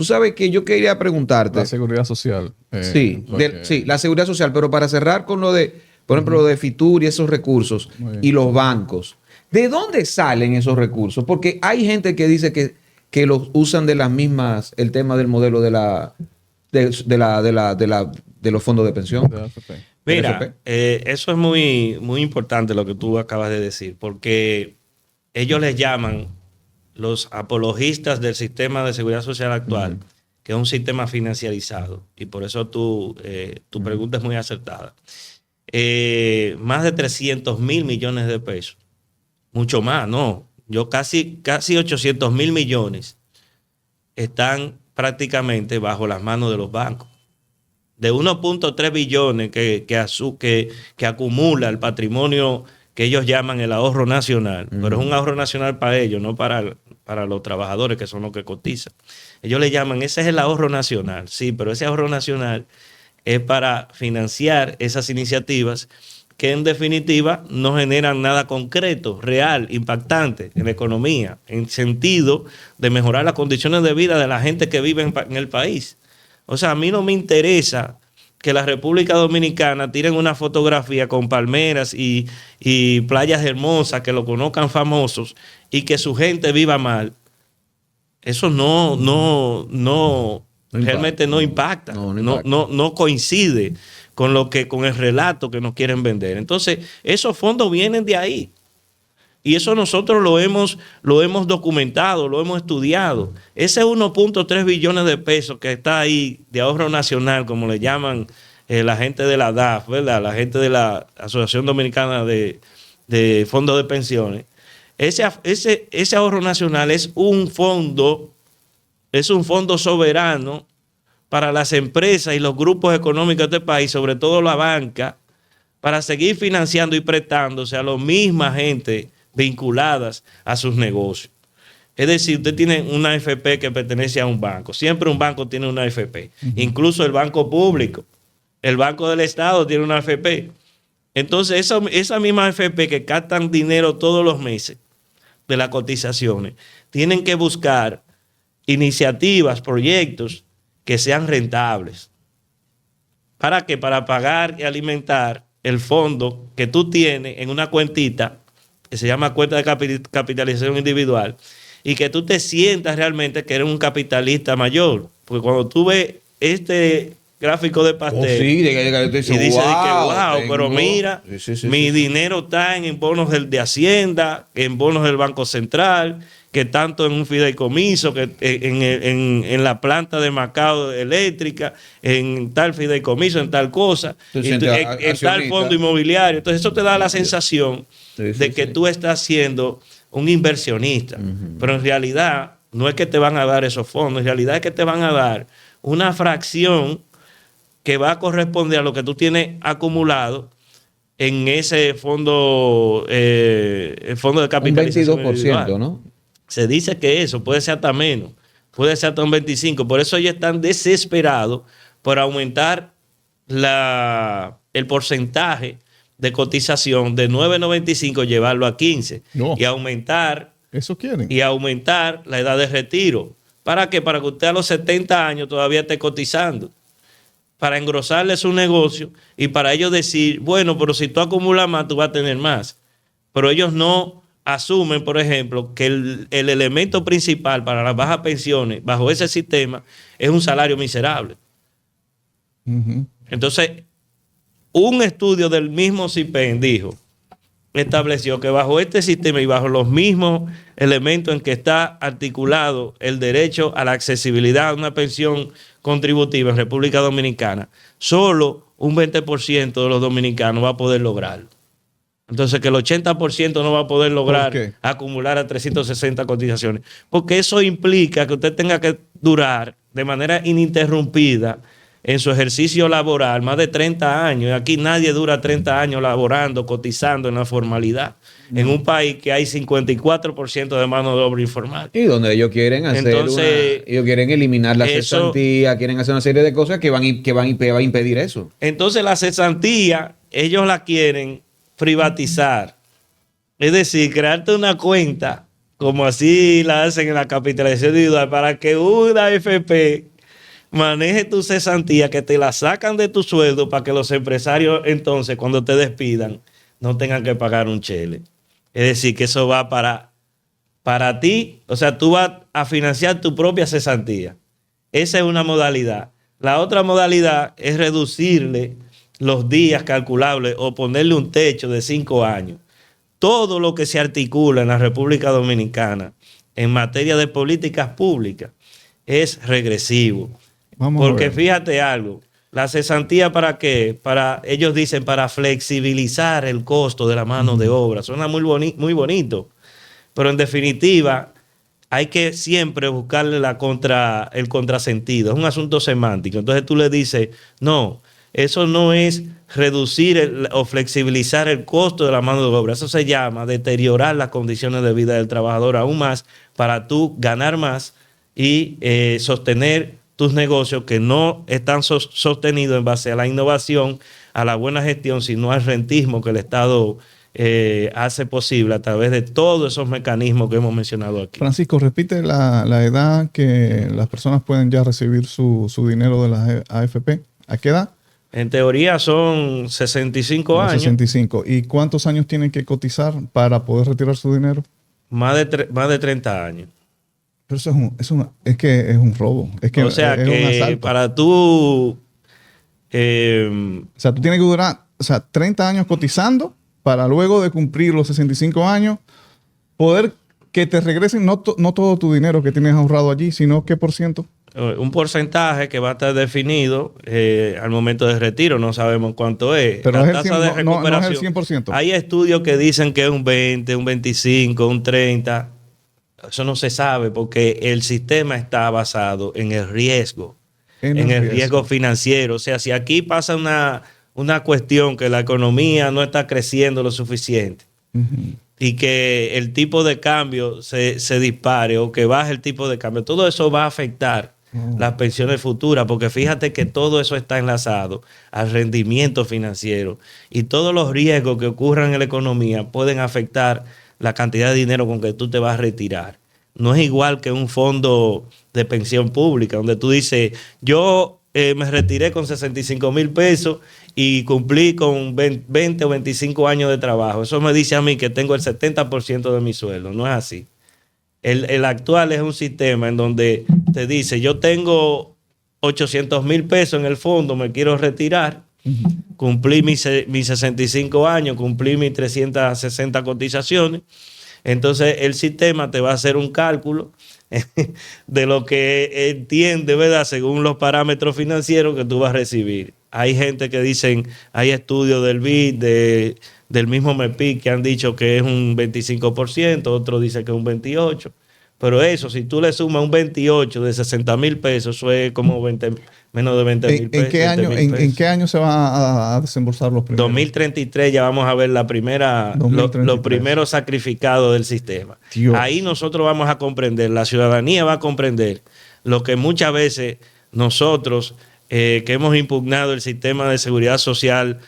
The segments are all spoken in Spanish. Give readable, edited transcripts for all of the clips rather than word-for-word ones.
Tú sabes que yo quería preguntarte. La seguridad social. Sí, sí, la seguridad social, pero para cerrar con lo de, por ejemplo, lo de Fitur y esos recursos y los bancos. ¿De dónde salen esos recursos? Porque hay gente que dice que los usan de las mismas, el tema del modelo de los fondos de pensión. De AFP. Mira, eso es muy, muy importante lo que tú acabas de decir, porque ellos les llaman los apologistas del sistema de seguridad social actual, que es un sistema financiarizado, y por eso tu pregunta es muy acertada. Más de 300.000 millones de pesos, mucho más, ¿no? Yo casi 800.000 millones están prácticamente bajo las manos de los bancos. De 1.3 billones que acumula el patrimonio que ellos llaman el ahorro nacional, pero es un ahorro nacional para ellos, no para los trabajadores que son los que cotizan. Ellos le llaman, ese es el ahorro nacional, sí, pero ese ahorro nacional es para financiar esas iniciativas que en definitiva no generan nada concreto, real, impactante en la economía, en sentido de mejorar las condiciones de vida de la gente que vive en el país. O sea, a mí no me interesa que la República Dominicana tiren una fotografía con palmeras y playas hermosas, que lo conozcan famosos y que su gente viva mal. Eso realmente no impacta, no coincide con el relato que nos quieren vender. Entonces, esos fondos vienen de ahí. Y eso nosotros lo hemos documentado, lo hemos estudiado. Ese 1.3 billones de pesos que está ahí de ahorro nacional, como le llaman la gente de la DAF, ¿verdad? La gente de la Asociación Dominicana de Fondos de Pensiones. Ese ahorro nacional es un fondo soberano para las empresas y los grupos económicos de este país, sobre todo la banca, para seguir financiando y prestándose a la misma gente vinculadas a sus negocios. Es decir, usted tiene una AFP que pertenece a un banco. Siempre un banco tiene una AFP. Incluso el banco público, el Banco del Estado tiene una AFP. Entonces, esa misma AFP que captan dinero todos los meses de las cotizaciones, tienen que buscar iniciativas, proyectos que sean rentables. ¿Para qué? Para pagar y alimentar el fondo que tú tienes en una cuentita que se llama cuenta de capitalización individual, y que tú te sientas realmente que eres un capitalista mayor. Porque cuando tú ves este gráfico de pastel y dices wow, pero mira, mi dinero está en bonos de Hacienda, en bonos del Banco Central, que tanto en un fideicomiso, que en la planta de Macao eléctrica, en tal fideicomiso, en tal cosa, en tal fondo inmobiliario. Entonces eso te da la sensación de que tú estás siendo un inversionista. Pero en realidad no es que te van a dar esos fondos, en realidad es que te van a dar una fracción que va a corresponder a lo que tú tienes acumulado en ese fondo, el fondo de capitalización. Un 22%, ¿no? Se dice que eso puede ser hasta menos, puede ser hasta un 25%. Por eso ellos están desesperados por aumentar el porcentaje de cotización de 9.95, llevarlo a 15. No. Y aumentar. Eso quieren. Y aumentar la edad de retiro. ¿Para qué? Para que usted a los 70 años todavía esté cotizando. Para engrosarle su negocio y para ellos decir, bueno, pero si tú acumulas más, tú vas a tener más. Pero ellos no asumen, por ejemplo, que el elemento principal para las bajas pensiones bajo ese sistema es un salario miserable. Entonces, un estudio del mismo CIPEN estableció que bajo este sistema y bajo los mismos elementos en que está articulado el derecho a la accesibilidad a una pensión contributiva en República Dominicana, solo un 20% de los dominicanos va a poder lograrlo. Entonces, que el 80% no va a poder lograr acumular a 360 cotizaciones. Porque eso implica que usted tenga que durar de manera ininterrumpida en su ejercicio laboral más de 30 años. Y aquí nadie dura 30 años laborando, cotizando en la formalidad. En un país que hay 54% de mano de obra informal. Y donde ellos quieren hacer ellos quieren eliminar la cesantía, quieren hacer una serie de cosas que van a impedir eso. Entonces la cesantía, ellos la quieren privatizar. Es decir, crearte una cuenta como así la hacen en la capitalización individual, para que una AFP maneje tu cesantía, que te la sacan de tu sueldo para que los empresarios entonces cuando te despidan no tengan que pagar un chele. Es decir, que eso va para ti, o sea, tú vas a financiar tu propia cesantía. Esa es una modalidad. La otra modalidad es reducirle los días calculables o ponerle un techo de 5 años. Todo lo que se articula en la República Dominicana en materia de políticas públicas es regresivo. Porque fíjate algo, la cesantía ¿para qué? Ellos dicen para flexibilizar el costo de la mano de obra. Suena muy bonito, pero en definitiva hay que siempre buscarle el contrasentido. Es un asunto semántico. Entonces tú le dices, no, eso no es reducir o flexibilizar el costo de la mano de obra. Eso se llama deteriorar las condiciones de vida del trabajador aún más para tú ganar más y sostener tus negocios que no están sostenidos en base a la innovación, a la buena gestión, sino al rentismo que el Estado hace posible a través de todos esos mecanismos que hemos mencionado aquí. Francisco, repite la edad que las personas pueden ya recibir su dinero de la AFP. ¿A qué edad? En teoría son 65 años. 65. ¿Y cuántos años tienen que cotizar para poder retirar su dinero? Más de 30 años. Pero eso es que es un robo. O sea, que un asalto. Para tú... o sea, tú tienes que durar 30 años cotizando para luego de cumplir los 65 años poder que te regresen no todo tu dinero que tienes ahorrado allí, sino qué por ciento. Un porcentaje que va a estar definido al momento de retiro, no sabemos cuánto es. Pero la tasa de recuperación, no es el 100%. Hay estudios que dicen que es un 20, un 25, un 30. Eso no se sabe porque el sistema está basado en el riesgo, en el riesgo financiero. O sea, si aquí pasa una cuestión que la economía no está creciendo lo suficiente y que el tipo de cambio se dispare o que baje el tipo de cambio, todo eso va a afectar las pensiones futuras, porque fíjate que todo eso está enlazado al rendimiento financiero y todos los riesgos que ocurran en la economía pueden afectar la cantidad de dinero con que tú te vas a retirar. No es igual que un fondo de pensión pública, donde tú dices, yo me retiré con 65,000 pesos y cumplí con 20 o 25 años de trabajo. Eso me dice a mí que tengo el 70% de mi sueldo. No es así. El actual es un sistema en donde te dice, yo tengo 800,000 pesos en el fondo, me quiero retirar, cumplí mis 65 años, cumplí mis 360 cotizaciones. Entonces el sistema te va a hacer un cálculo de lo que entiende, ¿verdad? Según los parámetros financieros que tú vas a recibir. Hay gente que dicen, hay estudios del BID, del mismo MEPIC que han dicho que es un 25%, otros dicen que es un 28%. Pero eso, si tú le sumas un 28 de 60,000 pesos, eso es como menos de 20,000 pesos. ¿En qué año se van a desembolsar los primeros? 2033 ya vamos a ver los primeros sacrificados del sistema. Dios. Ahí nosotros vamos a comprender, la ciudadanía va a comprender lo que muchas veces nosotros que hemos impugnado el sistema de seguridad social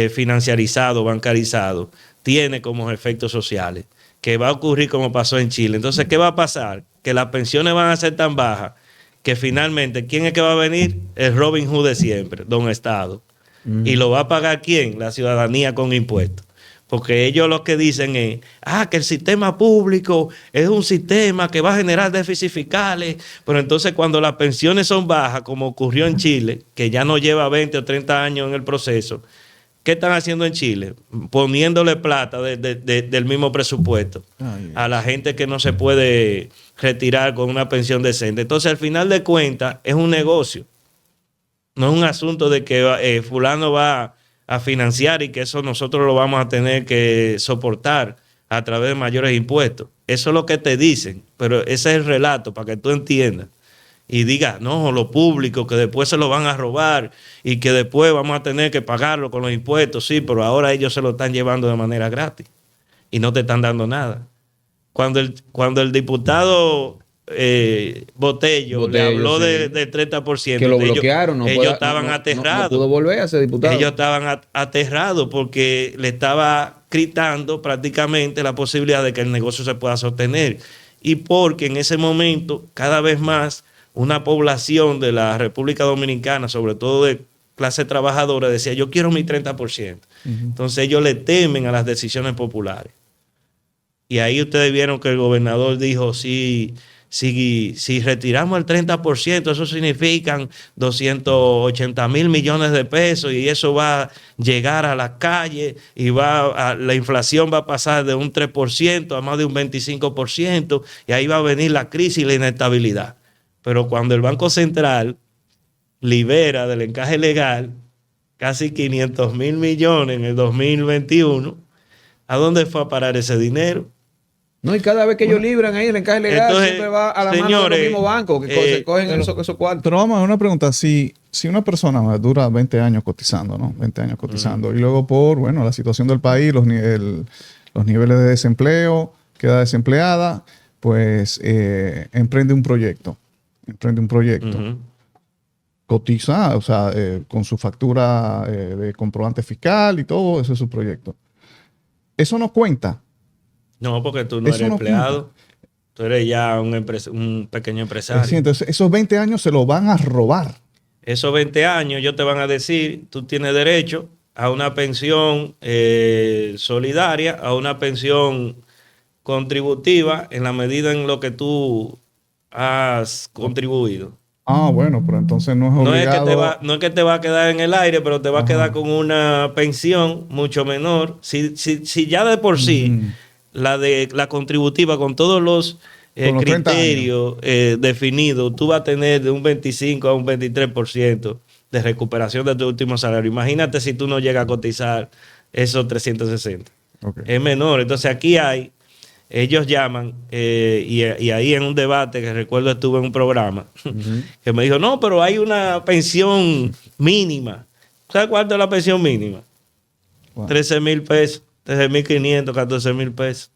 financiarizado, bancarizado, tiene como efectos sociales, que va a ocurrir como pasó en Chile. Entonces, ¿qué va a pasar? Que las pensiones van a ser tan bajas que finalmente, ¿quién es que va a venir? El Robin Hood de siempre, don Estado. ¿Y lo va a pagar quién? La ciudadanía con impuestos. Porque ellos lo que dicen es, que el sistema público es un sistema que va a generar déficits fiscales, pero entonces cuando las pensiones son bajas, como ocurrió en Chile, que ya no lleva 20 o 30 años en el proceso, ¿qué están haciendo en Chile? Poniéndole plata del mismo presupuesto a la gente que no se puede retirar con una pensión decente. Entonces, al final de cuentas, es un negocio. No es un asunto de que fulano va a financiar y que eso nosotros lo vamos a tener que soportar a través de mayores impuestos. Eso es lo que te dicen, pero ese es el relato para que tú entiendas. Y diga, no, lo público, que después se lo van a robar y que después vamos a tener que pagarlo con los impuestos. Sí, pero ahora ellos se lo están llevando de manera gratis y no te están dando nada. Cuando el diputado Botello le habló del 30%, que lo bloquearon, ellos estaban aterrados. No pudo volver a ser diputado. Ellos estaban aterrados porque le estaba gritando prácticamente la posibilidad de que el negocio se pueda sostener. y porque en ese momento cada vez más una población de la República Dominicana, sobre todo de clase trabajadora, decía yo quiero mi 30%. Entonces ellos le temen a las decisiones populares. Y ahí ustedes vieron que el gobernador dijo, si retiramos el 30%, eso significan 280 mil millones de pesos y eso va a llegar a las calles y la inflación va a pasar de un 3% a más de un 25% y ahí va a venir la crisis y la inestabilidad. Pero cuando el Banco Central libera del encaje legal casi 500 mil millones en el 2021, ¿a dónde fue a parar ese dinero? No, y cada vez que ellos libran ahí el encaje legal, entonces, siempre va a la mano de los mismos bancos que se cogen esos cuartos. Pero vamos a ver una pregunta. Si una persona dura 20 años cotizando, ¿no? 20 años cotizando, y luego por, la situación del país, los niveles de desempleo, queda desempleada, pues emprende un proyecto. Cotiza, o sea, con su factura de comprobante fiscal y todo, ese es su proyecto. Eso no cuenta. No, porque tú no eres empleado. Tú eres ya un pequeño empresario. Sí, entonces, esos 20 años se los van a robar. Esos 20 años ellos te van a decir, tú tienes derecho a una pensión solidaria, a una pensión contributiva en la medida en lo que tú has contribuido. Bueno, pero entonces no es obligado. No es que te va a quedar en el aire, pero te va a quedar con una pensión mucho menor. Si ya de por sí la contributiva con todos los criterios definidos, tú vas a tener de un 25 a un 23% de recuperación de tu último salario. Imagínate si tú no llegas a cotizar esos 360. Okay. Es menor. Entonces aquí ellos llaman, y ahí en un debate que recuerdo estuve en un programa, que me dijo, no, pero hay una pensión mínima. ¿Sabes cuánto es la pensión mínima? Wow. 13 mil pesos, 13.500, 14 mil pesos.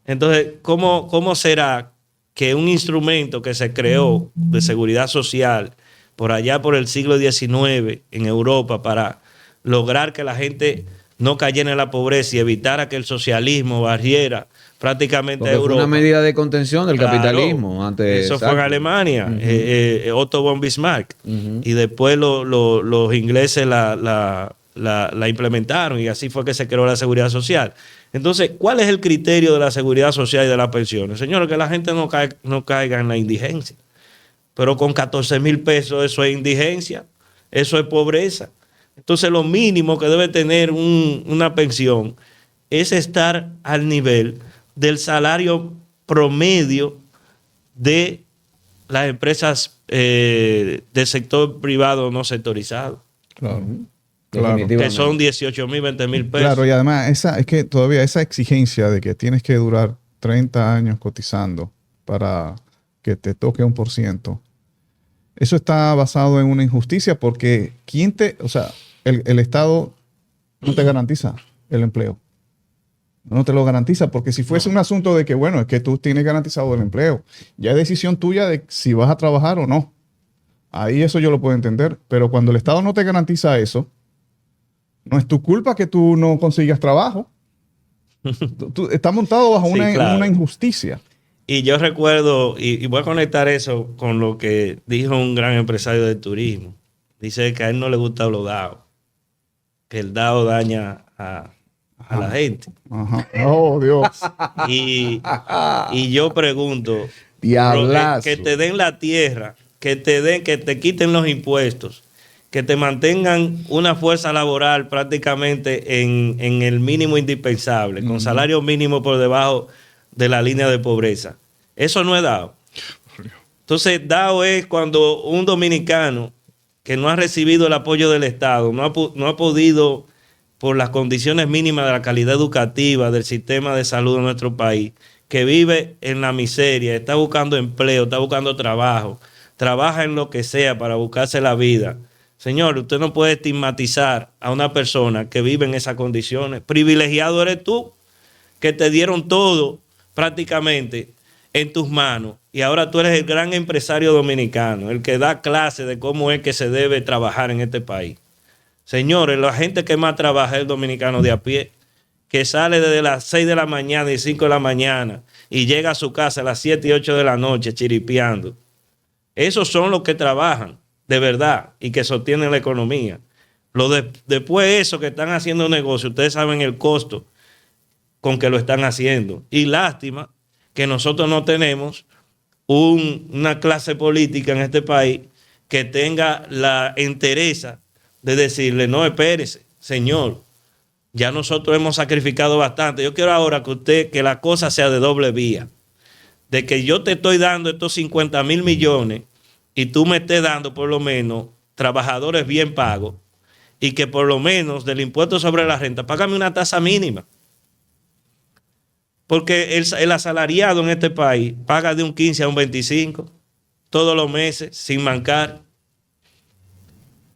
Entonces, ¿cómo será que un instrumento que se creó de seguridad social por allá por el siglo XIX en Europa para lograr que la gente no cayera en la pobreza y evitara que el socialismo barriera prácticamente a Europa? Fue una medida de contención del capitalismo. Eso fue en Alemania, Otto von Bismarck. Y después los ingleses la implementaron y así fue que se creó la seguridad social. Entonces, ¿cuál es el criterio de la seguridad social y de las pensiones? Señores, que la gente no caiga en la indigencia. Pero con 14 mil pesos eso es indigencia, eso es pobreza. Entonces, lo mínimo que debe tener una pensión es estar al nivel del salario promedio de las empresas del sector privado no sectorizado. Claro. Que son 18,000, 20,000 pesos. Claro, y además es que todavía esa exigencia de que tienes que durar 30 años cotizando para que te toque 1%, eso está basado en una injusticia porque el Estado no te garantiza el empleo. No te lo garantiza, porque si fuese un asunto de que, es que tú tienes garantizado el empleo, ya es decisión tuya de si vas a trabajar o no. Ahí eso yo lo puedo entender, pero cuando el Estado no te garantiza eso, no es tu culpa que tú no consigas trabajo. Tú estás montado bajo una injusticia. Y yo recuerdo, y voy a conectar eso con lo que dijo un gran empresario del turismo. Dice que a él no le gusta los DAO, que el DAO daña a la gente. Oh, Dios. Y yo pregunto, diablazo, que te den la tierra, que te quiten los impuestos, que te mantengan una fuerza laboral prácticamente en el mínimo indispensable, con salario mínimo por debajo de la línea de pobreza. Eso no es DAO. Entonces, DAO es cuando un dominicano que no ha recibido el apoyo del Estado, no ha podido, por las condiciones mínimas de la calidad educativa, del sistema de salud de nuestro país, que vive en la miseria, está buscando empleo, está buscando trabajo, trabaja en lo que sea para buscarse la vida. Señor, usted no puede estigmatizar a una persona que vive en esas condiciones. Privilegiado eres tú, que te dieron todo prácticamente en tus manos y ahora tú eres el gran empresario dominicano, el que da clases de cómo es que se debe trabajar en este país. Señores, la gente que más trabaja es el dominicano de a pie, que sale desde las 6 de la mañana y 5 de la mañana y llega a su casa a las 7 y 8 de la noche chiripeando. Esos son los que trabajan de verdad y que sostienen la economía. Después eso que están haciendo negocio, ustedes saben el costo con que lo están haciendo. Y lástima que nosotros no tenemos una clase política en este país que tenga la entereza de decirle, no, espérese, señor, ya nosotros hemos sacrificado bastante. Yo quiero ahora que la cosa sea de doble vía. De que yo te estoy dando estos 50,000 millones y tú me estés dando por lo menos trabajadores bien pagos y que por lo menos del impuesto sobre la renta, págame una tasa mínima. Porque el asalariado en este país paga de un 15 a un 25 todos los meses sin mancar.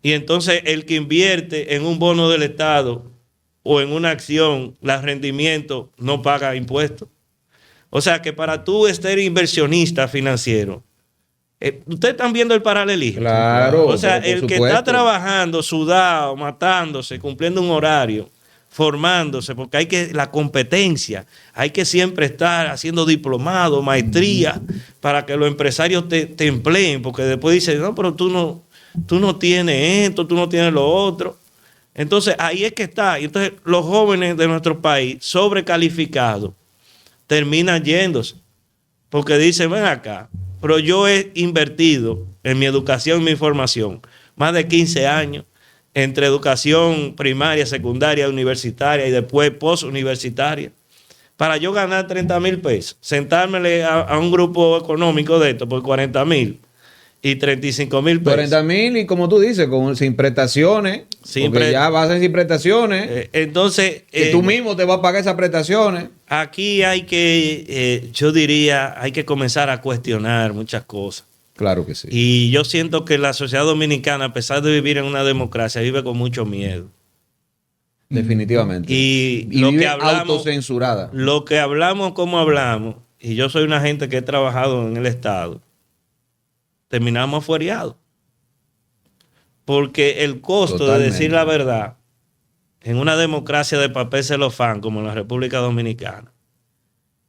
Y entonces el que invierte en un bono del Estado o en una acción, el rendimiento no paga impuestos. O sea que para tú ser inversionista financiero, ustedes están viendo el paralelismo. Claro. O sea, el que está trabajando, sudado, matándose, cumpliendo un horario, formándose, porque la competencia, hay que siempre estar haciendo diplomado, maestría, para que los empresarios te empleen, porque después dicen, no, pero tú no tienes esto, tú no tienes lo otro. Entonces, ahí es que está. Y entonces, los jóvenes de nuestro país, sobrecalificados, terminan yéndose, porque dicen, ven acá, pero yo he invertido en mi educación y mi formación más de 15 años, entre educación primaria, secundaria, universitaria y después postuniversitaria, para yo ganar 30,000 pesos, sentármele a un grupo económico de esto por 40,000 y 35,000 pesos. 40,000 y como tú dices, sin prestaciones, ya vas a sin prestaciones. Entonces... que tú mismo te vas a pagar esas prestaciones. Aquí hay que, yo diría, hay que comenzar a cuestionar muchas cosas. Claro que sí. Y yo siento que la sociedad dominicana, a pesar de vivir en una democracia, vive con mucho miedo. Definitivamente. Y lo vive que hablamos, autocensurada. Lo que hablamos, como hablamos, y yo soy una gente que he trabajado en el Estado, terminamos afuereados. Porque el costo Totalmente. De decir la verdad en una democracia de papel celofán como en la República Dominicana,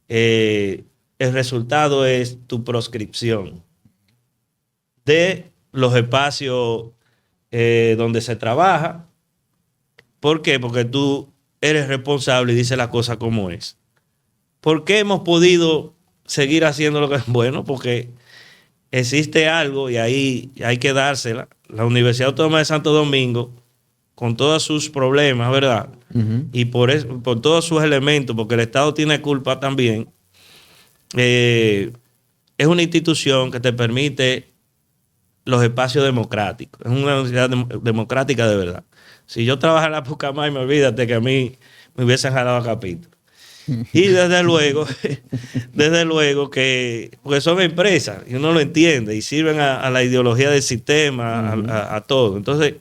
el resultado es tu proscripción de los espacios donde se trabaja. ¿Por qué? Porque tú eres responsable y dices la cosa como es. ¿Por qué hemos podido seguir haciendo lo que es bueno? Porque existe algo y ahí hay que dársela. La Universidad Autónoma de Santo Domingo, con todos sus problemas, ¿verdad? Y por todos sus elementos, porque el Estado tiene culpa también, es una institución que te permite los espacios democráticos. Es una universidad democrática de verdad. Si yo trabajara en la Pucamaima, olvídate que a mí me hubiesen jalado a capítulo. Y desde luego que, porque son empresas y uno lo entiende y sirven a la ideología del sistema, a todo. Entonces,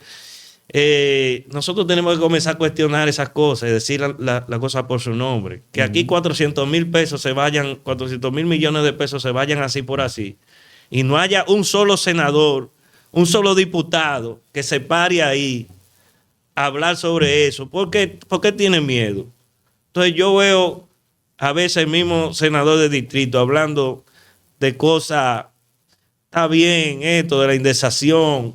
nosotros tenemos que comenzar a cuestionar esas cosas y decir la cosa por su nombre. Que aquí 400,000 pesos se vayan, 400,000 millones de pesos se vayan así por así. Y no haya un solo senador, un solo diputado que se pare ahí a hablar sobre eso. ¿Por qué tienen miedo? Entonces yo veo a veces el mismo senador de distrito hablando de cosas, está bien esto de la indexación.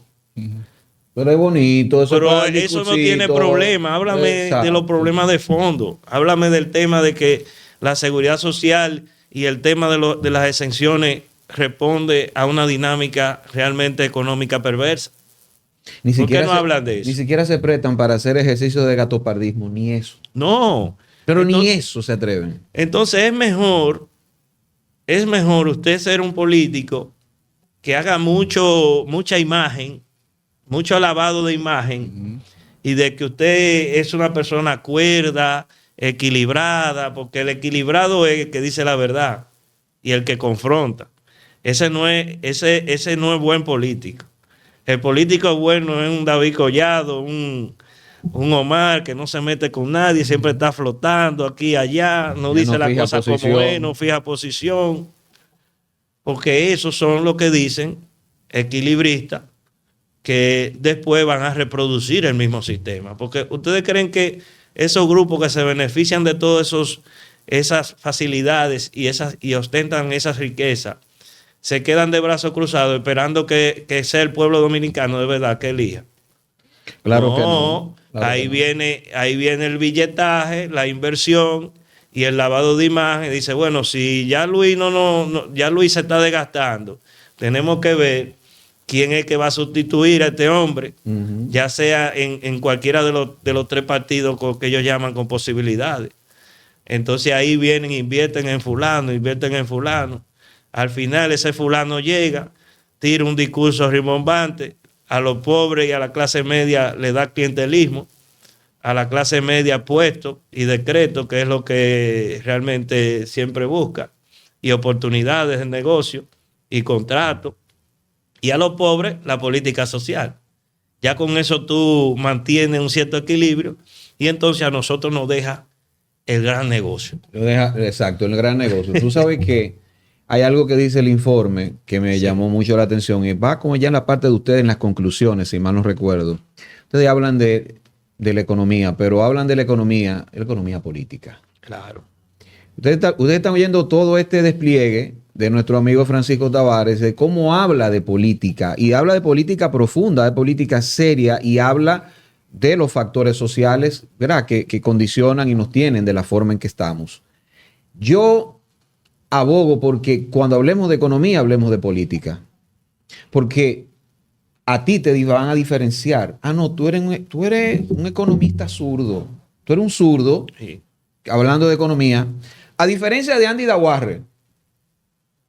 Pero es bonito. Pero eso no tiene problema. Háblame de los problemas de fondo. Háblame del tema de que la seguridad social y el tema de las exenciones responde a una dinámica realmente económica perversa. ¿Por qué no hablan de eso? Ni siquiera se prestan para hacer ejercicio de gatopardismo, ni eso. No. Pero entonces, ni eso se atreven. Entonces es mejor usted ser un político que haga mucha imagen, mucho lavado de imagen, y de que usted es una persona cuerda, equilibrada, porque el equilibrado es el que dice la verdad y el que confronta. Ese no es buen político. El político bueno es un David Collado, un Omar que no se mete con nadie, siempre está flotando aquí y allá, no dice la cosa como es, no fija posición. Porque esos son los que dicen equilibristas que después van a reproducir el mismo sistema. Porque ustedes creen que esos grupos que se benefician de todas esas facilidades y ostentan esas riquezas, se quedan de brazos cruzados esperando que sea el pueblo dominicano de verdad que elija. Claro que no. Claro ahí que no. ahí viene el billetaje, la inversión y el lavado de imagen. Dice, bueno, si ya Luis ya Luis se está desgastando, tenemos que ver quién es que va a sustituir a este hombre, ya sea en cualquiera de los tres partidos que ellos llaman con posibilidades. Entonces ahí vienen, invierten en fulano. Al final ese fulano llega, tira un discurso rimbombante, a los pobres y a la clase media le da clientelismo, a la clase media puestos y decretos, que es lo que realmente siempre busca, y oportunidades de negocio y contratos, y a los pobres la política social. Ya con eso tú mantienes un cierto equilibrio y entonces a nosotros nos deja el gran negocio. Exacto, el gran negocio. Tú sabes que hay algo que dice el informe que me llamó mucho la atención y va como ya en la parte de ustedes en las conclusiones, si mal no recuerdo. Ustedes hablan de la economía, pero hablan de la economía política. Claro. Ustedes están oyendo todo este despliegue de nuestro amigo Francisco Tavares, de cómo habla de política, y habla de política profunda, de política seria, y habla de los factores sociales, ¿verdad?, que condicionan y nos tienen de la forma en que estamos. Yo abogo porque cuando hablemos de economía, hablemos de política. Porque a ti te van a diferenciar. Ah, no, tú eres un economista zurdo. Tú eres un zurdo, Sí. hablando de economía. A diferencia de Andy Dawarre,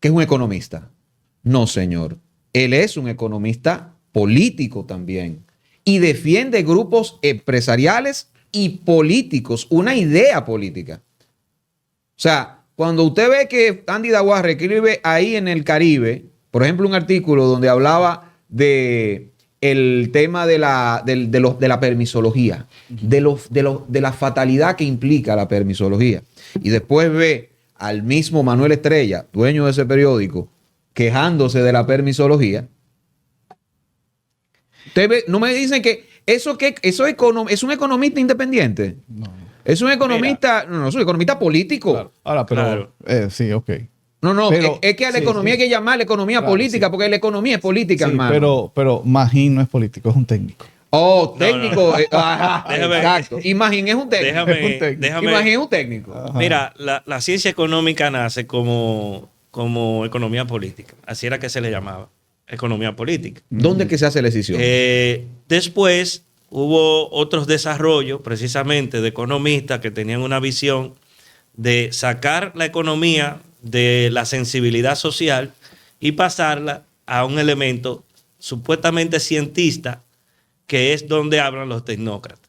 que es un economista. No, señor. Él es un economista político también. Y defiende grupos empresariales y políticos, una idea política. O sea, cuando usted ve que Andy Dawarre escribe ahí en el Caribe, por ejemplo, un artículo donde hablaba de el tema de la permisología, de la fatalidad que implica la permisología, y después ve al mismo Manuel Estrella, dueño de ese periódico, quejándose de la permisología. No me dicen que eso es un economista independiente. No. Es un economista, no, es un economista político. Claro. Ahora, pero sí, ok. No, Pero, es que a la economía hay que llamarle economía política, porque la economía es política, Sí, hermano. pero Magín no es político, es un técnico. Oh, técnico. No. Ajá, exacto. Imagín es un técnico. Imagín es un técnico. Ajá. Mira, la ciencia económica nace como economía política. Así era que se le llamaba, economía política. ¿Dónde es que se hace la decisión? Después hubo otros desarrollos, precisamente de economistas que tenían una visión de sacar la economía de la sensibilidad social y pasarla a un elemento supuestamente cientista, que es donde hablan los tecnócratas.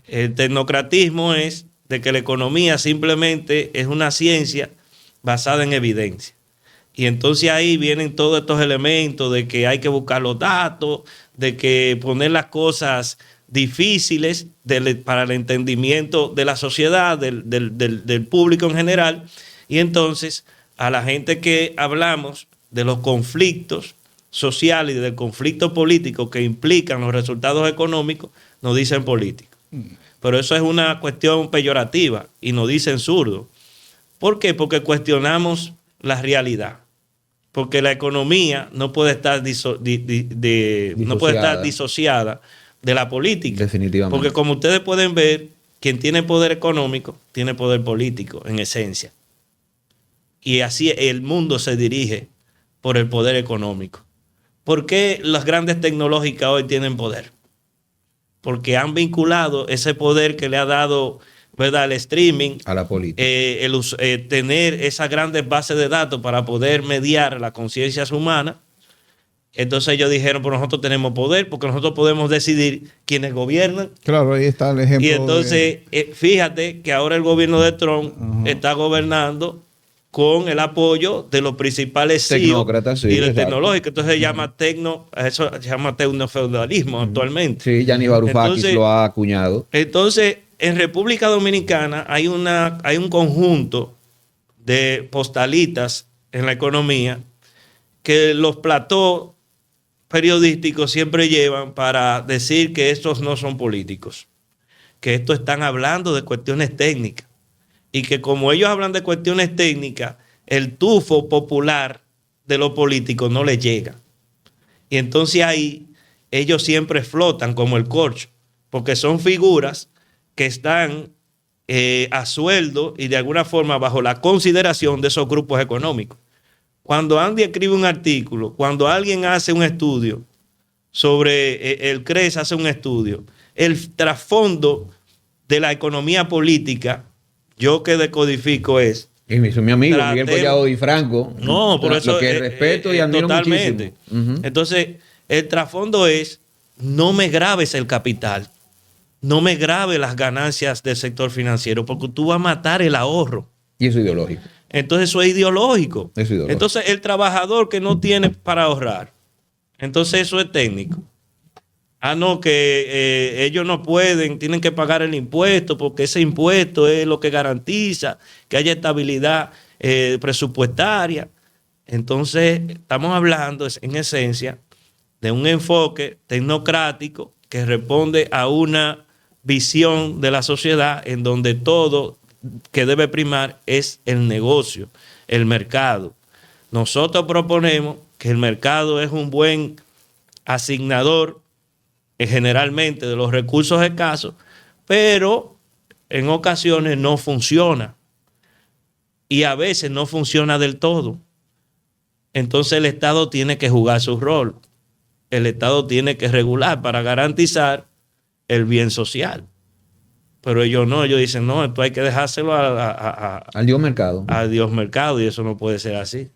El tecnocratismo es de que la economía simplemente es una ciencia basada en evidencia. Y entonces ahí vienen todos estos elementos de que hay que buscar los datos, de que poner las cosas difíciles para el entendimiento de la sociedad, del público en general. Y entonces a la gente que hablamos de los conflictos sociales y del conflicto político que implican los resultados económicos, nos dicen políticos. Pero eso es una cuestión peyorativa y nos dicen zurdo. ¿Por qué? Porque cuestionamos la realidad. Porque la economía no puede estar disociada de la política. Definitivamente. Porque como ustedes pueden ver, quien tiene poder económico tiene poder político en esencia. Y así el mundo se dirige por el poder económico. ¿Por qué las grandes tecnológicas hoy tienen poder? Porque han vinculado ese poder que le ha dado, ¿verdad?, el streaming A la política. tener esas grandes bases de datos para poder mediar las conciencias humanas. Entonces ellos dijeron, pues nosotros tenemos poder porque nosotros podemos decidir quiénes gobiernan. Claro, ahí está el ejemplo. Y entonces, fíjate que ahora el gobierno de Trump está gobernando con el apoyo de los principales Tecnócratas, sí, y de exacto. tecnológicos. Entonces eso se llama tecnofeudalismo actualmente. Sí, Gianni Varoufakis Entonces, lo ha acuñado. Entonces, en República Dominicana hay un conjunto de postalitas en la economía que los platós periodísticos siempre llevan para decir que estos no son políticos. que esto están hablando de cuestiones técnicas y que como ellos hablan de cuestiones técnicas, el tufo popular de los políticos no les llega. Y entonces ahí ellos siempre flotan como el corcho, porque son figuras que están a sueldo y de alguna forma bajo la consideración de esos grupos económicos. Cuando Andy escribe un artículo, cuando alguien hace un estudio sobre el CRES, hace un estudio, el trasfondo de la economía política, yo que decodifico es... Y mi amigo Miguel Collado Di Franco. No, por eso lo que respeto y admiro totalmente. Muchísimo. Entonces, el trasfondo es: no me graves el capital, no me graves las ganancias del sector financiero, porque tú vas a matar el ahorro. Y eso es ideológico. Entonces, eso es ideológico. Eso es ideológico. Entonces, el trabajador que no tiene para ahorrar, entonces eso es técnico. Ah, no, que ellos no pueden, tienen que pagar el impuesto porque ese impuesto es lo que garantiza que haya estabilidad presupuestaria. Entonces, estamos hablando en esencia de un enfoque tecnocrático que responde a una visión de la sociedad en donde todo que debe primar es el negocio, el mercado. Nosotros proponemos que el mercado es un buen asignador generalmente de los recursos escasos, pero en ocasiones no funciona y a veces no funciona del todo. Entonces el Estado tiene que jugar su rol. El Estado tiene que regular para garantizar el bien social. Pero ellos no, ellos dicen, no, esto hay que dejárselo al Dios mercado. Al Dios mercado, y eso no puede ser así.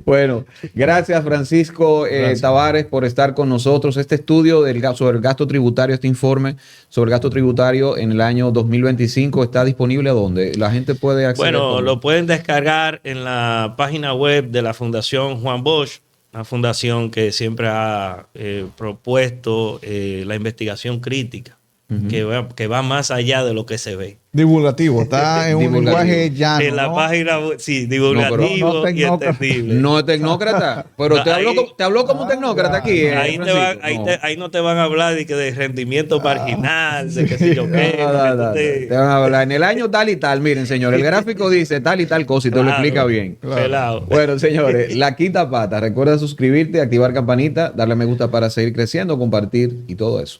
Bueno, gracias Francisco Tavares por estar con nosotros. Este estudio sobre el gasto tributario, este informe sobre el gasto tributario en el año 2025, ¿está disponible a dónde? La gente puede acceder. Bueno, lo pueden descargar en la página web de la Fundación Juan Bosch, una fundación que siempre ha propuesto la investigación crítica. Que va más allá de lo que se ve. Divulgativo, está en un lenguaje llano. En la página, sí, divulgativo y entendible. No es tecnócrata, pero no, te habló como un tecnócrata aquí. Ahí no te van a hablar de rendimiento marginal, de que si yo qué. Te van a hablar en el año tal y tal. Miren, señor, el gráfico dice tal y tal cosa y te lo explica bien. Claro. Bueno, señores, La Quinta Pata. Recuerda suscribirte, activar campanita, darle me gusta para seguir creciendo, compartir y todo eso.